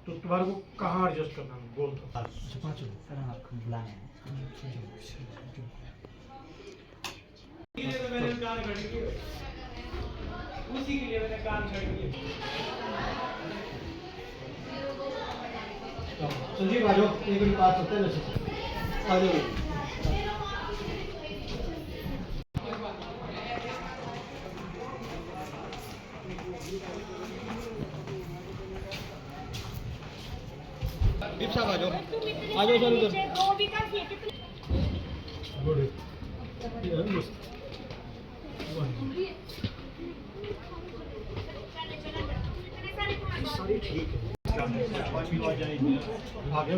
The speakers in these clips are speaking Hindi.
तो तुम्हारे को कहाँ एडजस्ट करना है बोल तो। पाँचों आपको बुलाने हैं। उसी के लिए मैंने कान छड़ दिए। संजीव आ जाओ, एक भी बात होते हैं ना, आ जाओ। दीप साहब आ जाओ सर उधर। सारी ठीक है, आ गया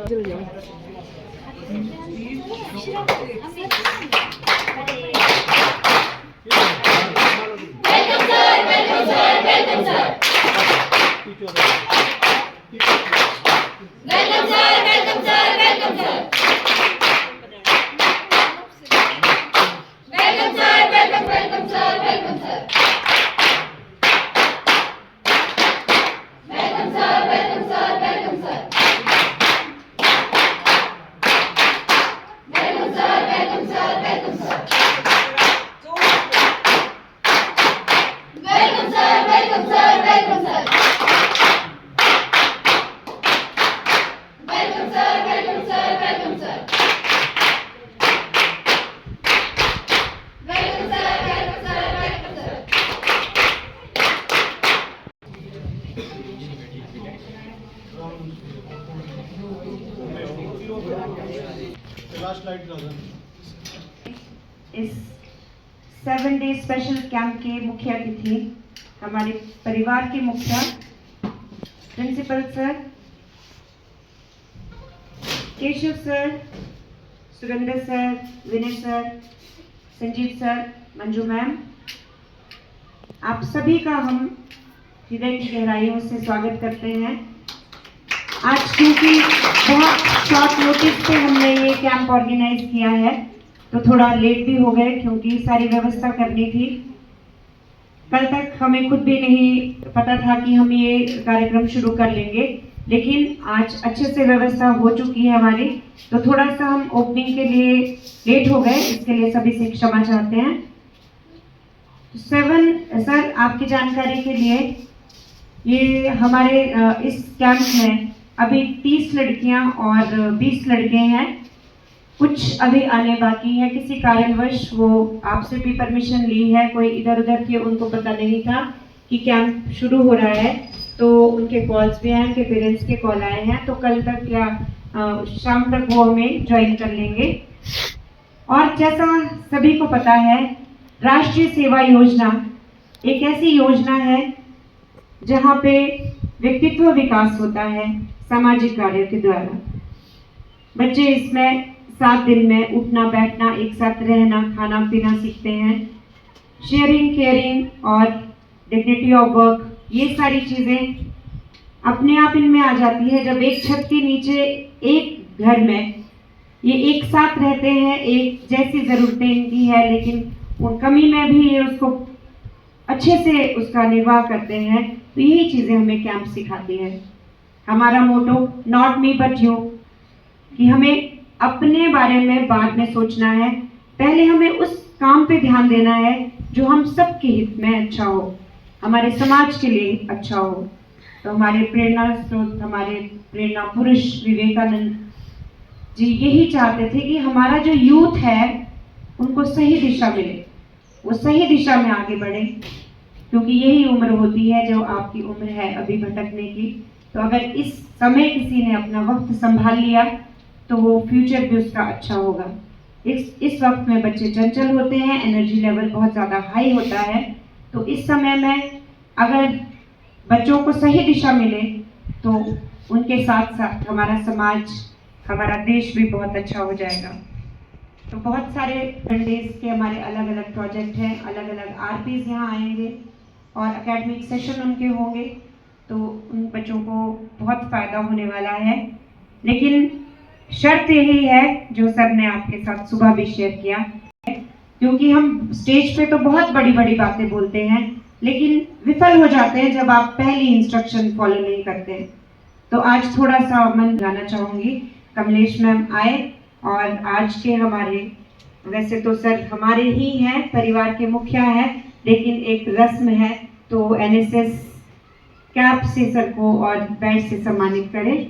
चल जाओ। इस 7 डे स्पेशल कैंप के मुख्य अतिथि हमारे परिवार के मुखिया principal sir, Keshav sir, Surendra sir, Vinay sir, Sanjeev sir, Manju ma'am, आप सभी का हम हृदय की गहराइयों से स्वागत करते हैं। आज क्योंकि बहुत शॉर्ट नोटिस पे हमने ये कैंप ऑर्गेनाइज किया है तो थोड़ा लेट भी हो गए क्योंकि सारी व्यवस्था करनी थी। कल तक हमें खुद भी नहीं पता था कि हम ये कार्यक्रम शुरू कर लेंगे, लेकिन आज अच्छे से व्यवस्था हो चुकी है हमारी, तो थोड़ा सा हम ओपनिंग के लिए लेट हो गए, इसके लिए सभी से क्षमा चाहते हैं। 7 सर, आपकी जानकारी के लिए ये हमारे इस कैंप में अभी 30 लड़कियां और 20 लड़के हैं। कुछ अभी आने बाकी है, किसी कारणवश वो आपसे भी परमिशन ली है, कोई इधर उधर के उनको पता नहीं था कि कैंप शुरू हो रहा है, तो उनके कॉल्स भी आए, उनके पेरेंट्स के कॉल आए हैं, तो कल तक या शाम तक वो हमें ज्वाइन कर लेंगे। और जैसा सभी को पता है, राष्ट्रीय सेवा योजना एक ऐसी योजना है जहाँ पे व्यक्तित्व विकास होता है सामाजिक कार्यों के द्वारा। बच्चे इसमें 7 दिन में उठना बैठना, एक साथ रहना, खाना पीना सीखते हैं, शेयरिंग, केयरिंग और डिग्निटी ऑफ वर्क, ये सारी चीज़ें अपने आप इनमें आ जाती है। जब एक छत के नीचे एक घर में ये एक साथ रहते हैं, एक जैसी ज़रूरतें इनकी है, लेकिन उन कमी में भी ये उसको अच्छे से उसका निर्वाह करते हैं, तो यही चीज़ें हमें कैंप सिखाती है। हमारा मोटो नॉट मी बट यू, कि हमें अपने बारे में बाद में सोचना है, पहले हमें उस काम पे ध्यान देना है जो हम सबके हित में अच्छा हो, हमारे समाज के लिए अच्छा हो। तो हमारे प्रेरणा स्रोत, हमारे प्रेरणा पुरुष विवेकानंद जी यही चाहते थे कि हमारा जो यूथ है उनको सही दिशा मिले, वो सही दिशा में आगे बढ़े, क्योंकि यही उम्र होती है जो आपकी उम्र है अभी भटकने की। तो अगर इस समय किसी ने अपना वक्त संभाल लिया तो वो फ्यूचर भी उसका अच्छा होगा। इस वक्त में बच्चे चंचल होते हैं, एनर्जी लेवल बहुत ज़्यादा हाई होता है, तो इस समय में अगर बच्चों को सही दिशा मिले तो उनके साथ साथ हमारा समाज, हमारा देश भी बहुत अच्छा हो जाएगा। तो बहुत सारे डेज के हमारे अलग अलग प्रोजेक्ट हैं, अलग अलग आरपीज यहाँ आएंगे और एकेडमिक सेशन उनके होंगे, तो उन बच्चों को बहुत फ़ायदा होने वाला है। लेकिन शर्त यही है जो सर ने आपके साथ सुबह भी शेयर किया, क्योंकि हम स्टेज पे तो बहुत बड़ी बड़ी बातें बोलते हैं, लेकिन विफल हो जाते हैं जब आप पहली इंस्ट्रक्शन फॉलो नहीं करते हैं। तो आज थोड़ा सा मन लगाना चाहूंगी, कमलेश मैम आए और आज के हमारे, वैसे तो सर हमारे ही हैं, परिवार के मुखिया हैं, लेकिन एक रस्म है तो एनएसएस कैप से सर को और बैच से सम्मानित करें।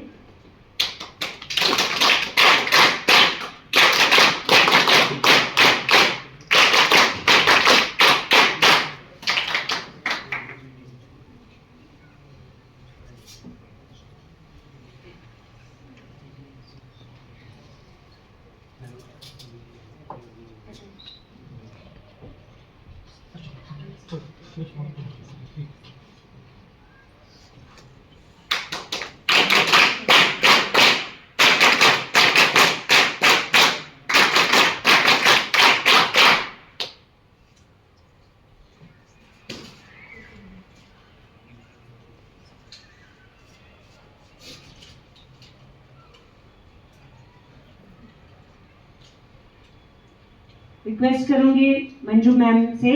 रिक्वेस्ट करूंगी मंजू मैम से।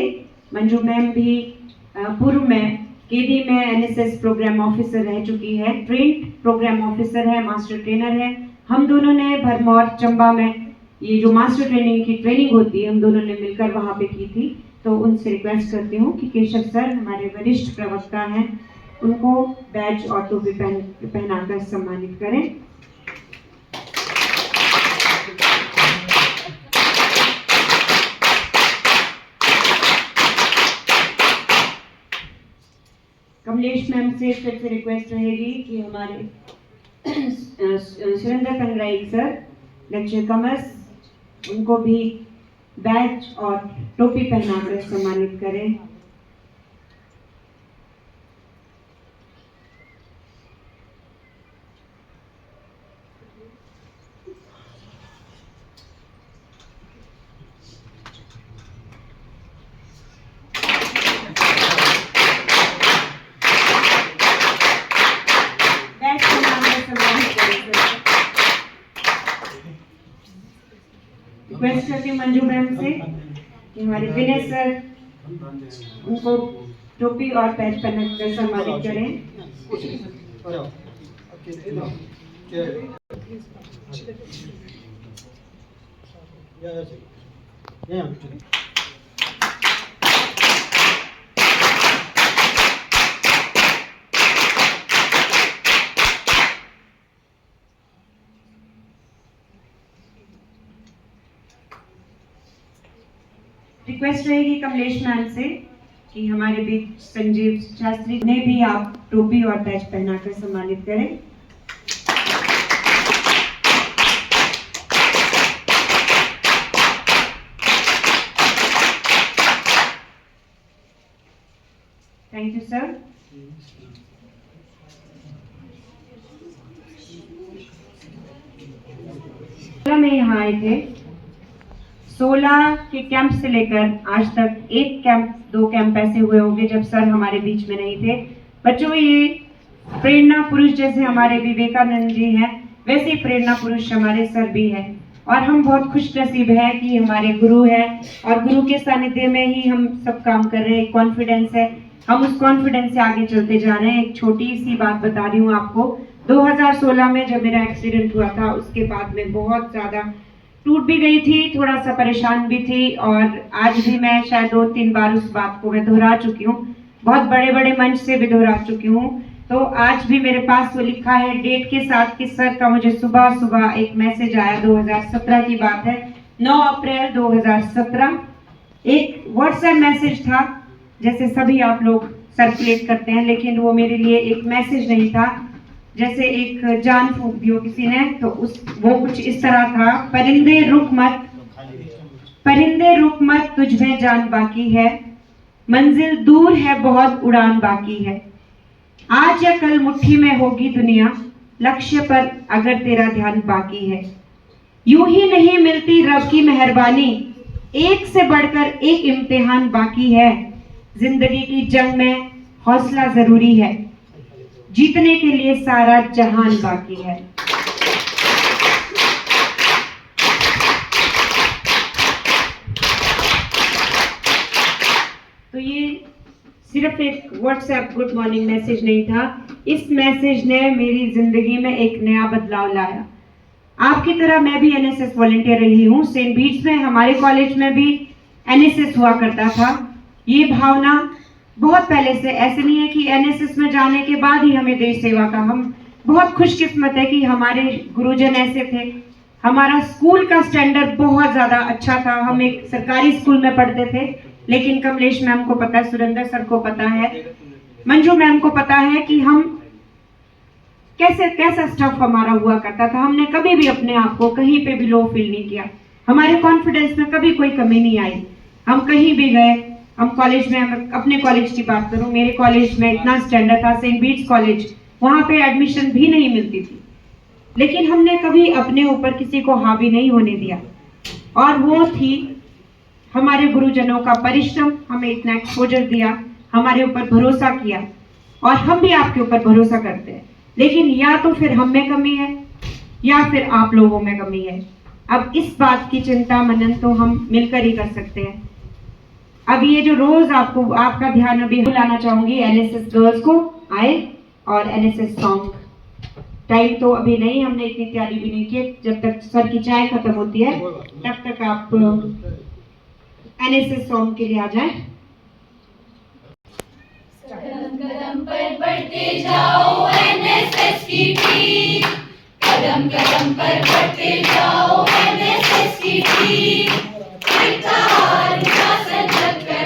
मंजू मैम भी पूर्व में केडी में एनएसएस प्रोग्राम ऑफिसर रह चुकी है, ट्रेंड प्रोग्राम ऑफिसर है, मास्टर ट्रेनर है। हम दोनों ने भरमौर चंबा में ये जो मास्टर ट्रेनिंग की ट्रेनिंग होती है हम दोनों ने मिलकर वहां पे की थी। तो उनसे रिक्वेस्ट करती हूँ कि केशव सर हमारे वरिष्ठ प्रवक्ता हैं, उनको बैज और टोपी पहनाकर सम्मानित करें। कमलेश मैम से फिर से रिक्वेस्ट रहेगी कि हमारे सुरेंद्र कंगराई सर लेक्चर कमर्स, उनको भी बैच और टोपी पहनाकर सम्मानित करें। रिक्वेस्ट करती हूँ मंजू मैम से कि हमारे विनय सर उनको टोपी और पैच पहनकर सम्मानित करें। रिक्वेस्ट रहेगी कमलेश मैम से कि हमारे बीच संजीव शास्त्री ने भी आप टोपी और बैच पहनाकर सम्मानित करें। Thank you sir. में यहाँ आए थे 16 के कैंप से लेकर आज तक एक कैंप 2 कैंप ऐसे हुए होंगे जब सर हमारे बीच में नहीं थे। बच्चों, ये प्रेरणा पुरुष जैसे हमारे विवेकानंद जी हैं, वैसे ही प्रेरणा पुरुष हमारे सर भी हैं और हम बहुत खुशनसीब हैं कि हमारे गुरु हैं और गुरु के सानिध्य में ही हम सब काम कर रहे हैं। कॉन्फिडेंस है, हम उस कॉन्फिडेंस से आगे चलते जा रहे हैं। एक छोटी सी बात बता रही हूँ आपको, 2016 में जब मेरा एक्सीडेंट हुआ था उसके बाद में बहुत ज़्यादा टूट भी गई थी, थोड़ा सा परेशान भी थी और आज भी मैं शायद 2-3 बार उस बात को मैं दोहरा चुकी हूँ, बहुत बड़े बड़े मंच से भी दोहरा चुकी हूँ। तो आज भी मेरे पास वो लिखा है डेट के साथ कि सर का मुझे सुबह सुबह एक मैसेज आया, 2017 की बात है, 9 अप्रैल 2017। एक व्हाट्सएप मैसेज था जैसे सभी आप लोग सर्कुलेट करते हैं, लेकिन वो मेरे लिए एक मैसेज नहीं था, जैसे एक जान फूंक दी हो किसी ने। तो वो कुछ इस तरह था, परिंदे रुक मत तुझ में जान बाकी है, मंजिल दूर है बहुत उड़ान बाकी है, आज या कल मुट्ठी में होगी दुनिया, लक्ष्य पर अगर तेरा ध्यान बाकी है। यूं ही नहीं मिलती रब की मेहरबानी, एक से बढ़कर एक इम्तिहान बाकी है, जिंदगी की जंग में हौसला जरूरी है, जीतने के लिए सारा जहान बाकी है। तो ये सिर्फ एक व्हाट्सएप गुड मॉर्निंग मैसेज नहीं था, इस मैसेज ने मेरी जिंदगी में एक नया बदलाव लाया। आपकी तरह मैं भी एनएसएस वॉलंटियर रही हूँ। सेंट बीट्स में हमारे कॉलेज में भी एनएसएस हुआ करता था। ये भावना बहुत पहले से, ऐसे नहीं है कि एनएसएस में जाने के बाद ही हमें देश सेवा का, हम बहुत खुशकिस्मत है कि हमारे गुरुजन ऐसे थे। हमारा स्कूल का स्टैंडर्ड बहुत ज्यादा अच्छा था। हम एक सरकारी स्कूल में पढ़ते थे, लेकिन कमलेश मैम को पता है, सुरेंद्र सर को पता है, मंजू मैम को पता है कि हम कैसा स्टफ हमारा हुआ करता था। हमने कभी भी अपने आप को कहीं पे भी लो फील नहीं किया। हमारे कॉन्फिडेंस में कभी कोई कमी नहीं आई। हम कहीं भी गए, हम कॉलेज में, अपने कॉलेज की बात करूं, मेरे कॉलेज में इतना स्टैंडर्ड था, सेंट बीट्स कॉलेज, वहां पे एडमिशन भी नहीं मिलती थी, लेकिन हमने कभी अपने ऊपर किसी को हावी नहीं होने दिया। और वो थी हमारे गुरुजनों का परिश्रम, हमें इतना एक्सपोजर दिया, हमारे ऊपर भरोसा किया, और हम भी आपके ऊपर भरोसा करते हैं। लेकिन या तो फिर हम में कमी है या फिर आप लोगों में कमी है। अब इस बात की चिंता मनन तो हम मिलकर ही कर सकते हैं। अब ये जो रोज आपका ध्यान अभी बुलाना चाहूंगी, एनएसएस गर्ल्स को आए और एनएसएस सॉन्ग। टाइम तो अभी नहीं, हमने इतनी तैयारी भी नहीं की। जब तक सर की चाय खत्म होती है तब तक आप एनएसएस सॉन्ग के लिए आ जाएं। कदम कदम पर बढ़ते जाओ एनएसएस की टीम, कदम कदम पर बढ़ते जाओ एनएसएस की टीम।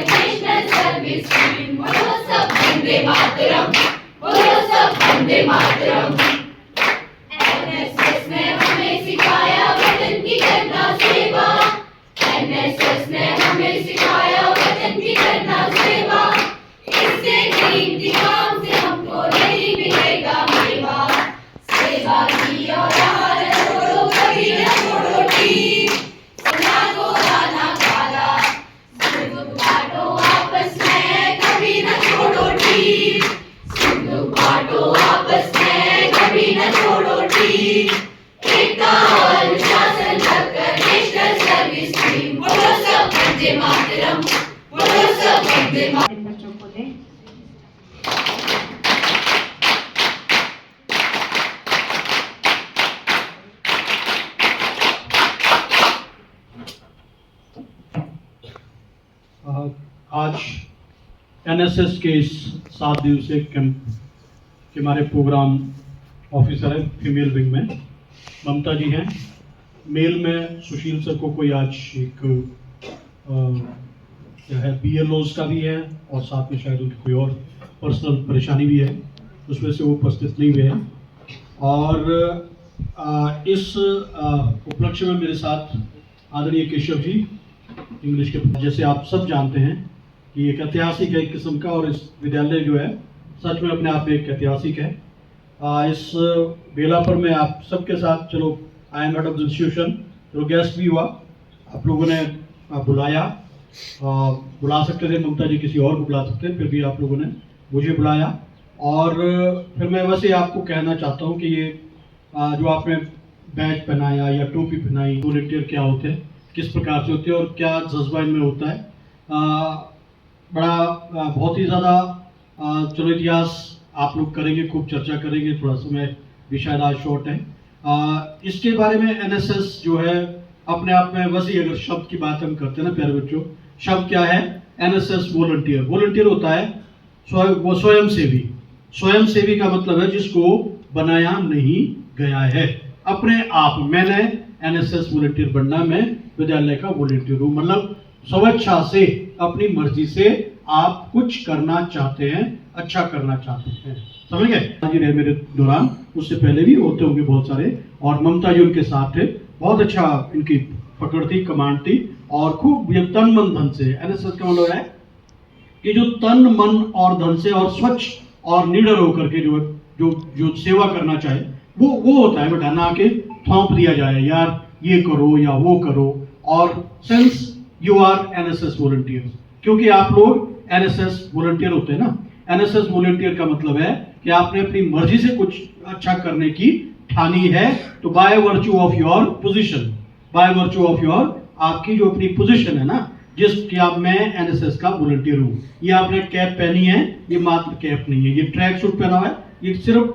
नेशनल सर्विस स्कीम, बोलो सब वंदे मातरम, बोलो सब वंदे मातरम। एनएसएस ने हमें सिखाया वतन की करना सेवा, एनएसएस ने हमें सिखाया वतन की करना सेवा। इससे कीमती काम से हमको नहीं मिलेगा मेवा। सेवा की और आहार छोड़ो, कभी न छोड़ो टीम। सुना को आना काला, सुख बांटो आपस में, कभी न छोड़ो टीम। सुख बांटो आपस में, कभी न छोड़ो टीम। एकता और अनुशासन रखकर नेशनल सर्विस स्कीम, बोलो सब वंदे मातरम, बोलो सब वंदे मातरम। बच्चों को दें। आज एनएसएस के इस 7 दिवसीय कैंप के हमारे प्रोग्राम ऑफिसर है फीमेल विंग में ममता जी हैं। मेल में सुशील सर को कोई आज एक क्या है BLOs का भी है, और साथ में शायद उनकी कोई और पर्सनल परेशानी भी है, उसमें से वो उपस्थित नहीं हुए हैं। और इस उपलक्ष्य में मेरे साथ आदरणीय केशव जी इंग्लिश के, जैसे आप सब जानते हैं कि एक ऐतिहासिक है एक किस्म का, और इस विद्यालय जो है सच में अपने आप में एक ऐतिहासिक है। इस बेला पर मैं आप सबके साथ, चलो I am head of the institution, चलो गेस्ट भी हुआ, आप लोगों ने बुलाया, बुला सकते थे ममता जी, किसी और को बुला सकते थे, फिर भी आप लोगों ने मुझे बुलाया। और फिर मैं वैसे आपको कहना चाहता हूँ कि ये जो आपने बैज पहनाया या टोपी पहनाई, वॉलंटियर क्या होते हैं, किस प्रकार से होते हैं और क्या जज्बा इनमें होता है, बहुत ही ज़्यादा चलो इतिहास आप लोग करेंगे, खूब चर्चा करेंगे, थोड़ा समय भी शायद आज शॉर्ट है। इसके बारे में एनएसएस जो है अपने आप में, वैसे ही अगर शब्द की बात हम करते हैं ना प्यारे बच्चों, शब्द क्या है? NSS volunteer. वॉलंटियर होता है वो स्वयंसेवी। स्वयंसेवी का मतलब है जिसको बनाया नहीं गया है, अपने आप। मैंने एनएसएस वॉलंटियर बनना, मैं विद्यालय का वॉलंटियर हूँ, मतलब स्वेच्छा से, अपनी मर्जी से आप कुछ करना चाहते हैं, अच्छा करना चाहते हैं, समझ गए? जी रहे मेरे दौरान, उससे पहले भी होते होंगे बहुत सारे, और ममता जी उनके साथ थे, बहुत अच्छा इनकी पकड़ थी, कमांड थी, और खूब ये तन मन धन से। एनएसएस का मतलब है कि जो तन मन और धन से और स्वच्छ और निडर होकर के जो जो जो सेवा करना चाहे वो होता है बेटा, ना कि थोप दिया जाए यार ये करो या वो करो। और since you are NSS volunteer, क्योंकि आप लोग एनएसएस वॉलंटियर होते हैं ना, एनएसएस वॉलंटियर का मतलब है कि आपने अपनी मर्जी से कुछ अच्छा करने की ठानी है, तो by virtue of your position, by virtue of your, आपकी जो अपनी पोजीशन है ना, जिसकी आप मैं एनएसएस का वॉलंटियर हूँ। ये आपने कैप पहनी है, ये मात्र कैप नहीं है, ये ट्रैक सूट पहना हुआ है। ये सिर्फ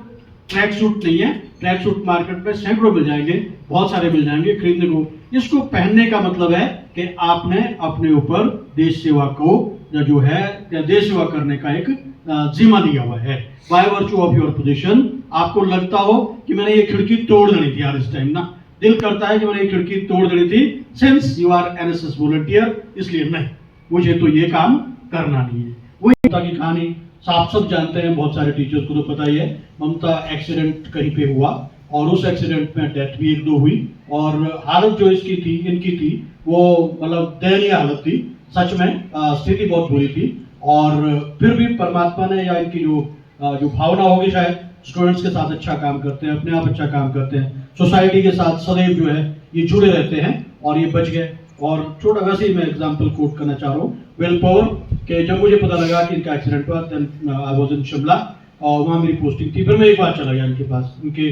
ट्रैक सूट नहीं है, ट्रैक सूट मार्केट में सैकड़ों मिल जाएंगे, बहुत सारे मिल जाएंगे खरीदने को। इसको पहनने का मतलब है कि आपने अपने ऊपर देश सेवा को जो है देश सेवा करने का एक जिम्मा लिया हुआ है। By virtue of your position आपको लगता हो कि मैंने ये खिड़की तोड़ देनी थी यार, इस टाइम ना दिल करता है कि मैंने ये खिड़की तोड़ देनी थी, since you are NSS volunteer, इसलिए नहीं, मुझे तो ये काम करना नहीं है। वही ममता की कहानी आप सब जानते हैं, बहुत सारे टीचर्स को तो पता ही है। ममता एक्सीडेंट कहीं पे हुआ और उस एक्सीडेंट में डेथ भी 1-2 हुई, और हालत जो इनकी थी वो मतलब दयनीय हालत थी, सच में स्थिति बहुत बुरी थी। और फिर भी परमात्मा ने या इनकी जो भावना होगी, शायद स्टूडेंट्स के साथ अच्छा काम करते हैं, अपने आप अच्छा काम करते हैं, सोसाइटी के साथ सदैव जो है ये जुड़े रहते हैं और ये बच गए। और छोटा वैसे ही मैं एग्जांपल कोट करना चाह रहा हूँ विल पावर के, जब मुझे पता लगा कि इनका एक्सीडेंट हुआ, then I was in Shimla और वहाँ मेरी पोस्टिंग थी। फिर मैं एक बार चला गया इनके पास, इनके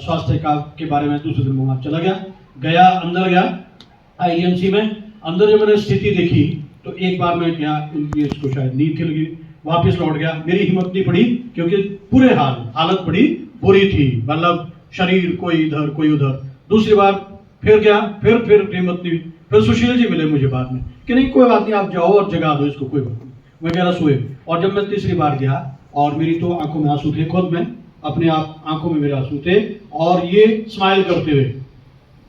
स्वास्थ्य का के बारे में दूसरे दिन में वहाँ चला गया अंदर गया आईएमसी में। अंदर जब मैंने स्थिति देखी तो एक बार मैं गया, इसको शायद नींद खिल गई, वापस लौट गया। मेरी हिम्मत नहीं पड़ी क्योंकि पूरे हालत बड़ी बुरी थी, मतलब शरीर कोई इधर कोई उधर। दूसरी बार फिर गया, फिर हिम्मत नहीं। फिर सुशील जी मिले मुझे बाद में कि नहीं कोई बात नहीं, आप जाओ और जगा दो इसको, कोई बात नहीं। मैं कह रहा सोए। और जब मैं तीसरी बार गया और मेरी तो आंखों में आंसू थे, खुद में अपने आप आंखों में मेरे आंसू थे, और ये स्माइल करते हुए,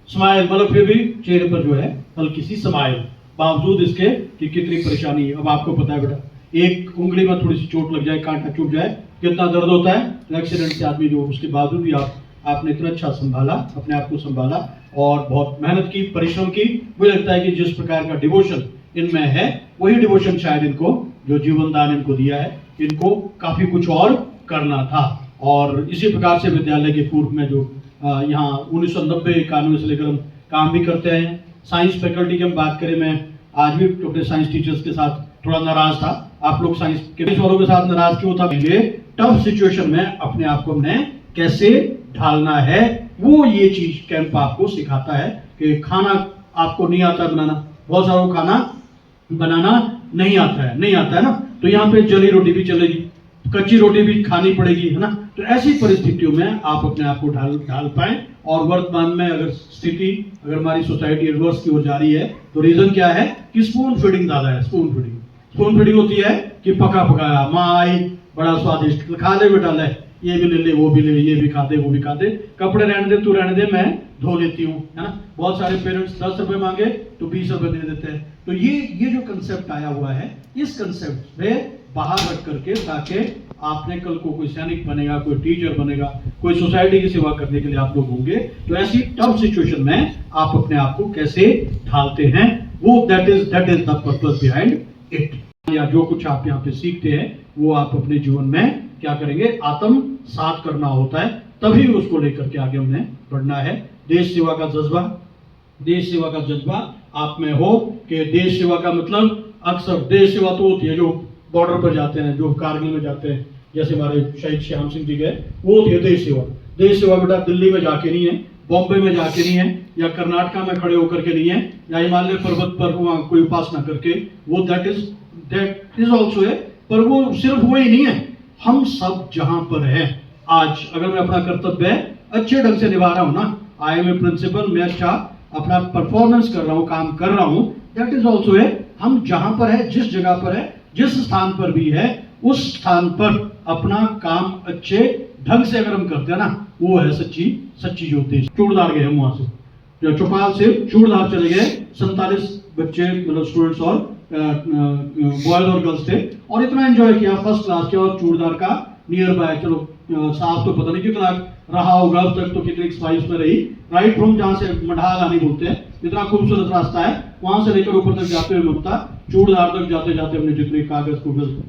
स्माइल मतलब फिर भी चेहरे पर जो है हल्की सी स्माइल, बावजूद इसके कि कितनी परेशानी है। अब आपको पता है बेटा, एक उंगली में थोड़ी सी चोट लग जाए, कांटा चुभ जाए, कितना दर्द होता है। तो एक्सीडेंट से आदमी जो, उसके बावजूद भी आपने इतना अच्छा संभाला, अपने आप को संभाला और बहुत मेहनत की, परिश्रम की। मुझे लगता है कि जिस प्रकार का डिवोशन इनमें है, वही डिवोशन शायद इनको जो जीवन दान इनको दिया है, इनको काफी कुछ और करना था। और इसी प्रकार से विद्यालय के पूर्व में जो यहाँ 1990-91 से लेकर हम काम भी करते हैं। साइंस फैकल्टी की हम बात करें, मैं आज भी अपने साइंस टीचर्स के साथ थोड़ा नाराज था। आप लोग साइंस के वालों के साथ नाराज क्यों था? टफ सिचुएशन में अपने आप को हमने कैसे ढालना है, वो ये चीज कैंप आपको सिखाता है कि खाना आपको नहीं आता बनाना, बहुत सारा खाना बनाना नहीं आता है ना, तो यहाँ पे जली रोटी भी चलेगी, कच्ची रोटी भी खानी पड़ेगी, है ना। तो ऐसी परिस्थितियों में आप अपने आप को ढाल पाए। और वर्तमान में अगर स्थिति, अगर हमारी सोसाइटी रिवर्स की ओर जा रही है, तो रीजन क्या है कि स्पून फीडिंग ज्यादा है। स्पून फीडिंग होती है कि पका पकाया, माँ आई बड़ा स्वादिष्ट, खा ले बेटा, ले ये भी ले ले, वो भी ले, ये भी खा दे, वो भी खा दे, कपड़े रहने दे, तू रहने दे, मैं धो लेती हूँ, है ना। बहुत सारे पेरेंट्स 10 रुपए मांगे तो 20 रुपए दे देते हैं। तो ये जो कंसेप्ट आया हुआ है, इस कंसेप्ट में बाहर रख करके, ताकि आपने कल को कोई सैनिक बनेगा, कोई टीचर बनेगा, कोई सोसाइटी की सेवा करने के लिए आप लोग होंगे, तो ऐसी टफ सिचुएशन में आप अपने आप को कैसे ढालते हैं, वो that is the purpose behind it. या जो कुछ आप यहाँ पे सीखते हैं वो आप अपने जीवन में क्या करेंगे, आत्मसात करना होता है, तभी उसको लेकर के आगे हमने बढ़ना है। देश सेवा का जज्बा आप में हो कि देश सेवा का मतलब, अक्सर देश सेवा तो होती है जो बॉर्डर पर जाते हैं, जो कारगिल में जाते हैं, जैसे हमारे शहीद श्याम सिंह जी गए, वो होती है देश सेवा। देश सेवा बेटा दिल्ली में जाके नहीं है, बॉम्बे में जाके नहीं है, या कर्नाटका में खड़े होकर के नहीं है, या हिमालय पर्वत पर वहाँ कोई उपासना करके, वो दैट इज ऑल्सो है। पर वो सिर्फ वो ही नहीं है, हम सब जहां पर है आज, अगर मैं अपना कर्तव्य अच्छे ढंग से निभा रहा हूं ना, आई एम ए प्रिंसिपल, मैं अच्छा अपना परफॉर्मेंस कर रहा हूं, काम कर रहा हूं, दैट इज ऑल्सो है। हम जहां पर है, जिस जगह पर है, जिस स्थान पर भी है, उस स्थान पर अपना काम अच्छे ढंग से अगर हम करते हैं ना, वो है सच्ची जो उद्देश्य। चूड़धार गए हम, वहां से चौपाल से चूड़धार चले गए, 47 बच्चे मतलब स्टूडेंट्स और बॉयज और गर्ल्स थे, और इतना एंजॉय किया, फर्स्ट क्लास किया। और चूड़धार का नियर बाय, चलो साफ तो पता नहीं कितना रहा होगा अब तक, तो कितनी स्पाइस में रही, राइट फ्रॉम जहाँ से मढ़ाल आनी बोलते हैं, इतना खूबसूरत रास्ता है, वहां से लेकर ऊपर तक जाते हुए ममता चूड़धार तक जाते जाते हमने जितने कागज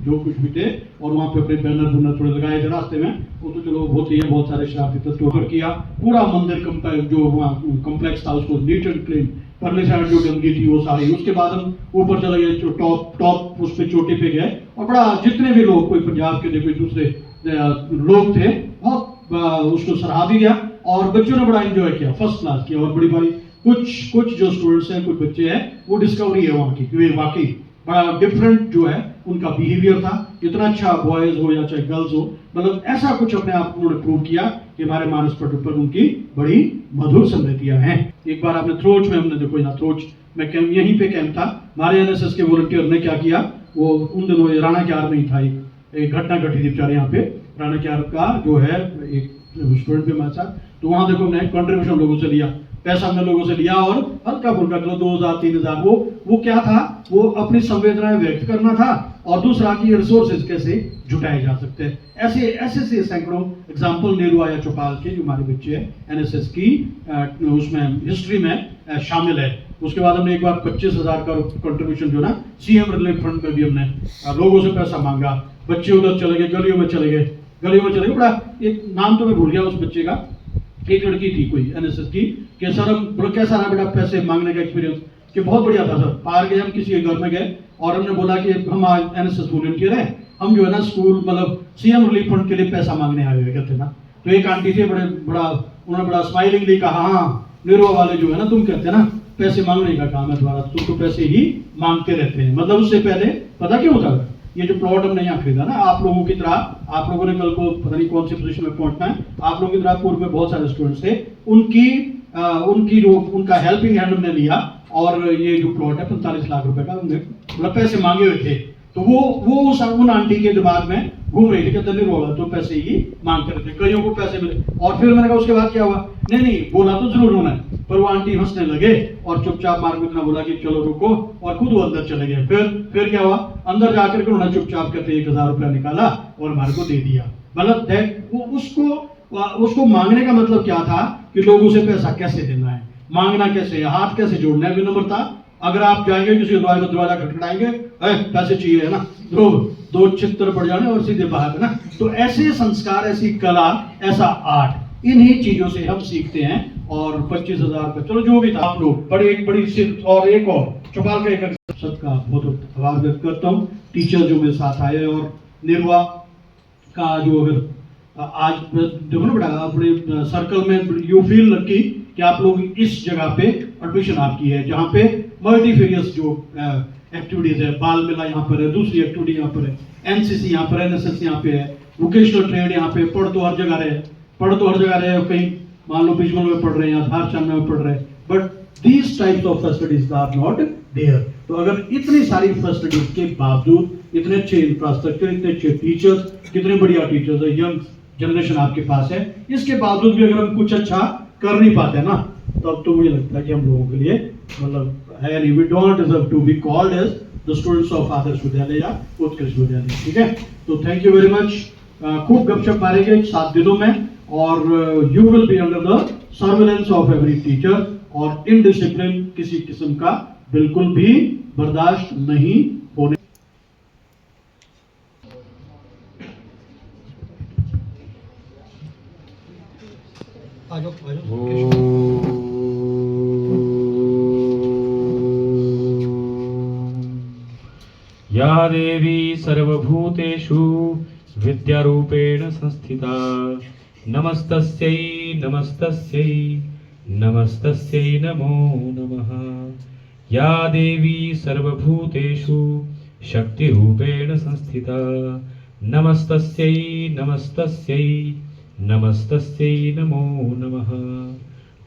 जो कुछ भी थे, और वहाँ पे अपने बैनर थोड़े लगाए थे रास्ते में, वो तो चलो होती है, बहुत सारे शरारती तत्वों पर किया। पूरा मंदिर जो वहाँ कम्प्लेक्स था उसको नीट एंड क्लीन, परले साइड जो गंदगी थी वो सारी। उसके बाद हम ऊपर चले गए, टॉप उस पे चोटी पे गए, और बड़ा जितने भी लोग, कोई पंजाब के थे, कोई दूसरे लोग थे, बहुत उसको सराहा भी गया, और बच्चों ने बड़ा एंजॉय किया, फर्स्ट क्लास किया। और बड़ी बारी कुछ जो स्टूडेंट्स हैं, कुछ बच्चे हैं, वो डिस्कवरी है वहाँ की कि वे वाकई बड़ा डिफरेंट जो है उनका बिहेवियर था। इतना अच्छा बॉयज हो या चाहे गर्ल्स हो, मतलब ऐसा कुछ अपने आप उन्होंने प्रूव किया कि हमारे मानस पटल पर उनकी बड़ी मधुर स्मृतियां हैं। एक बार आपने थ्रोच में, हमने देखो यहाँ थ्रोच में कैंप, यहीं पे कैंप था, हमारे एनएसएस के वॉलंटियर ने क्या किया, वो उन दिनों ये राणा क्यार में ही था, एक घटना घटी थी बेचारे यहाँ पे, राणा क्यार का जो है एक स्टूडेंट भी हमारे साथ, तो वहाँ देखो हमने कंट्रीब्यूशन लोगों से लिया, पैसा हमने लोगों से लिया और हल्का फुल्का चलो 2000-3000, वो क्या था, वो अपनी संवेदनाएं व्यक्त करना था और दूसरा की रिसोर्सेज कैसे जुटाए जा सकते हैं। ऐसे सैकड़ों एग्जाम्पल नेहरू या चौपाल के जो हमारे बच्चे हैं एनएसएस की उसमें हिस्ट्री में शामिल है। उसके बाद हमने एक बार 25,000 का कंट्रीब्यूशन जो ना सीएम रिलीफ फंड में भी हमने लोगों से पैसा मांगा, बच्चे उधर चले गए, गलियों में चले गए, बड़ा एक नाम तो मैं भूल गया उस बच्चे का, एक लड़की थी कोई एनएसएस की, कि सर हम बोला कैसा रहा बेटा पैसे मांगने का एक्सपीरियंस, कि बहुत बढ़िया था सर। बाहर गए हम किसी के घर में गए और हमने बोला कि हम आज एनएसएस वॉलंटियर हैं, हम जो है ना स्कूल मतलब सीएम रिलीफ फंड के लिए पैसा मांगने आए हुए कहते ना। तो एक आंटी थी उन्होंने बड़ा स्माइलिंगली कहा, हाँ नेहरू वाले जो है ना तुम कहते ना पैसे मांगने का काम है तुम्हारा, तुम तो पैसे ही मांगते रहते हैं। मतलब उससे पहले पता क्यों था, ये जो प्लॉट हमने यहाँ खरीदा ना, आप लोगों की तरह, आप लोगों ने कल को पता नहीं कौन सी पोजीशन में पहुंचना है, आप लोगों की तरह पूर्व में बहुत सारे स्टूडेंट्स थे, उनकी जो उनका हेल्पिंग हैंड हमने लिया और ये जो प्लॉट है 45 लाख रुपए का हमने मतलब पैसे मांगे हुए थे। तो वो उन आंटी के दिमाग में घूम रही थी कि नहीं होगा तो पैसे ही मांगते रहते, कईयों को पैसे मिले। और फिर मैंने कहा उसके बाद क्या हुआ, नहीं बोला तो जरूर होना है, पर वो आंटी हंसने लगे और चुपचाप मार्ग में बोला कि चलो रुको, और खुद वो अंदर चले गए। फिर क्या हुआ, अंदर जाकर के उन्होंने चुपचाप करके 1000 रुपया निकाला और हमारे को दे दिया। मतलब उसको मांगने का मतलब क्या था कि लोगों से पैसा कैसे देना है, मांगना कैसे है, हाथ कैसे जोड़ना है, विनम्रता। अगर आप जाएंगे किसी दरवाजा खटखटाएंगे, पैसे चाहिए है ना, तो दो चित्र पड़ जाने और सीधे बाहर है ना। तो ऐसे संस्कार, ऐसी कला, ऐसा आर्ट, इन्हीं चीजों से हम सीखते हैं। और 25,000 का चलो जो भी था, आप लोग बड़ी सिर्फ और एक और चौपाल का एक सबका बहुत आभार व्यक्त करता हूँ, टीचर जो मेरे साथ आए और नेरुआ का जो अगर आज देखो ना बेटा अपने सर्कल में यू फील लकी कि आप लोग इस जगह पे एडमिशन आपकी है, जहाँ पे मल्टीफेरियस जो एक्टिविटीज है, बाल मेला यहाँ पर है, दूसरी एक्टिविटी यहाँ पर है, एनसीसी यहाँ पर, एनएसएस यहाँ पे है, वोकेशनल ट्रेड यहाँ पे, पढ़ तो हर जगह रहे, कहीं मान लो बिजमल में पढ़ रहे हैं या धारचंद में पढ़ रहे हैं, but these types of facilities are not there. तो अगर इतनी सारी फैसिलिटीज के बावजूद इतने अच्छे इंफ्रास्ट्रक्चर, इतने अच्छे टीचर्स, कितने बढ़िया टीचर्स है, यंग जनरेशन आपके पास है, इसके बावजूद भी अगर हम कुछ अच्छा कर नहीं पाते ना, तब तो मुझे लगता है कि हम लोगों के लिए मतलब है नहीं, we don't deserve to be called as the students of Adarsh Vidyalaya या उत्कृष्ट विद्यालय। ठीक है, तो थैंक यू वेरी मच। खूब गपशप मारेंगे 7 दिनों में और you will be under the surveillance of every teacher और इनडिसिप्लिन किसी किस्म का बिल्कुल भी बर्दाश्त नहीं होने। या देवी सर्वभूतेषु विद्यारूपेण संस्थिता नमस्तस्यै नमस्तस्यै नमस्तस्यै नमो नमः। या देवी सर्वभूतेषु शक्तिरूपेण संस्थिता नमस्तस्यै नमस्तस्यै नमस्तस्यै नमो नमः।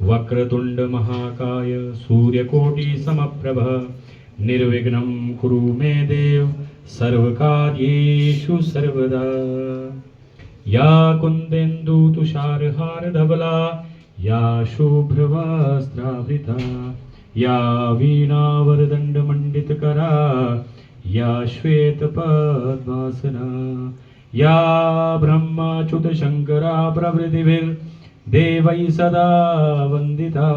वक्रतुंड महाकाय सूर्यकोटि समप्रभ निर्विघ्नं कुरु मे देव सर्वकार्येषु सर्वदा। या कुन्देन्दु तुषारहार धवला या शुभ्रवस्त्रावृता या वीणावरदण्डमण्डितकरा या श्वेतपद्मासना या ब्रह्मच्युत शंकरा प्रभृतिभिर्देवैः सदा वन्दिता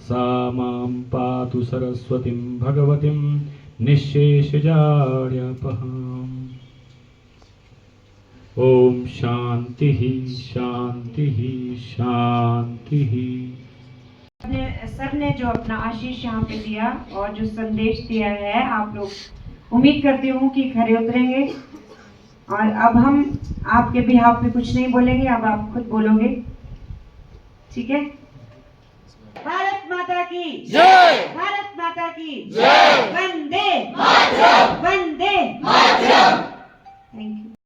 सा मां पातु सरस्वतीं भगवतीं निःशेषजाड्यापहाम्। ओम शांति शांति शांति। सर ने जो अपना आशीष यहाँ पे दिया और जो संदेश दिया है, आप लोग उम्मीद करती हूँ कि खरे उतरेंगे। और अब हम आपके बिहाफ पे कुछ नहीं बोलेंगे, अब आप खुद बोलोगे, ठीक है? भारत माता माता की जय, भारत माता की जय, वंदे मातरम।